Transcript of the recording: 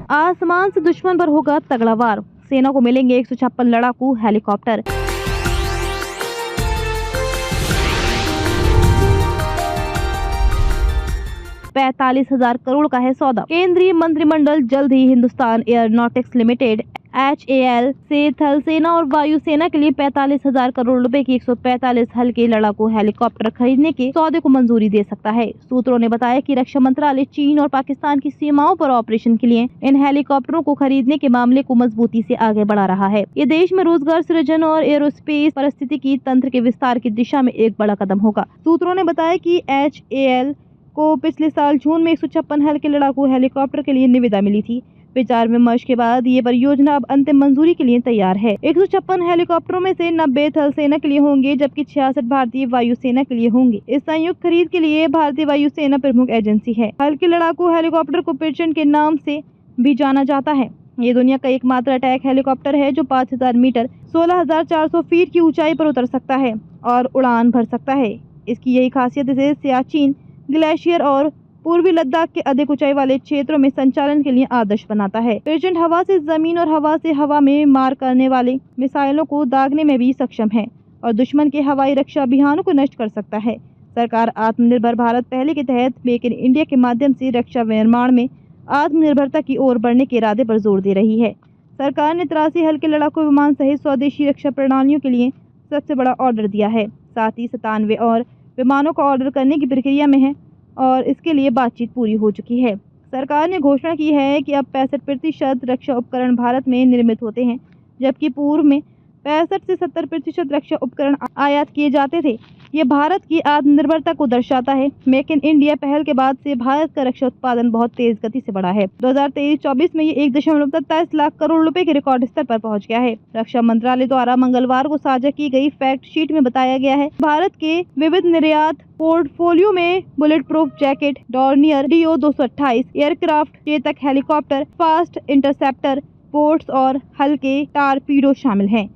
आसमान से दुश्मन पर होगा तगड़ा वार, सेना को मिलेंगे 156 लड़ाकू हेलीकॉप्टर। ₹45,000 करोड़ का है सौदा। केंद्रीय मंत्रिमंडल जल्द ही हिंदुस्तान एयरोनॉटिक्स लिमिटेड HAL से थल सेना और वायुसेना के लिए 45,000 करोड़ रुपए की 145 हल्के लड़ाकू हेलीकॉप्टर खरीदने के सौदे को मंजूरी दे सकता है। सूत्रों ने बताया कि रक्षा मंत्रालय चीन और पाकिस्तान की सीमाओं पर ऑपरेशन के लिए इन हेलीकॉप्टरों को खरीदने के मामले को मजबूती से आगे बढ़ा रहा है। ये देश में रोजगार सृजन और एरोस्पेस पारिस्थितिकी तंत्र के विस्तार की दिशा में एक बड़ा कदम होगा। सूत्रों ने बताया कि HAL को पिछले साल जून में 156 हल्के लड़ाकू हेलीकॉप्टर के लिए निविदा मिली थी। विचार विमर्श के बाद ये परियोजना अब अंतिम मंजूरी के लिए तैयार है। 156 हेलीकॉप्टरों में से 90 थल सेना के लिए होंगे, जबकि 66 भारतीय वायुसेना के लिए होंगे। इस संयुक्त खरीद के लिए भारतीय वायुसेना प्रमुख एजेंसी है। हल्के लड़ाकू हेलीकॉप्टर को पिर्चन के नाम से भी जाना जाता है। ये दुनिया का एकमात्र अटैक हेलीकॉप्टर है जो 5000 मीटर 16,400 फीट की ऊंचाई पर उतर सकता है और उड़ान भर सकता है। इसकी यही खासियत इसे सियाचिन ग्लेशियर और पूर्वी लद्दाख के अधिक ऊंचाई वाले क्षेत्रों में संचालन के लिए आदर्श बनाता है। पिर्चन हवा से जमीन और हवा से हवा में मार करने वाले मिसाइलों को दागने में भी सक्षम है और दुश्मन के हवाई रक्षा अभियानों को नष्ट कर सकता है। सरकार आत्मनिर्भर भारत पहले के तहत मेक इन इंडिया के माध्यम से रक्षा निर्माण में आत्मनिर्भरता की ओर बढ़ने के इरादे पर जोर दे रही है। सरकार ने 83 हल्के लड़ाकू विमान सहित स्वदेशी रक्षा प्रणालियों के लिए सबसे बड़ा ऑर्डर दिया है। साथ ही 97 और विमानों का ऑर्डर करने की प्रक्रिया में है और इसके लिए बातचीत पूरी हो चुकी है। सरकार ने घोषणा की है कि अब 65% रक्षा उपकरण भारत में निर्मित होते हैं, जबकि पूर्व में 65 से 70% रक्षा उपकरण आयात किए जाते थे। ये भारत की आत्मनिर्भरता को दर्शाता है। मेक इन इंडिया पहल के बाद से भारत का रक्षा उत्पादन बहुत तेज गति से बढ़ा है। 2023-24 में ये 1.27 लाख करोड़ रुपए के रिकॉर्ड स्तर पर पहुंच गया है। रक्षा मंत्रालय द्वारा मंगलवार को साझा की गई फैक्ट शीट में बताया गया है भारत के विविध निर्यात पोर्टफोलियो में bullet proof jacket, Dornier DO-228 aircraft, Chetak helicopter, fast interceptor, boats और हल्के टारपीडो शामिल हैं।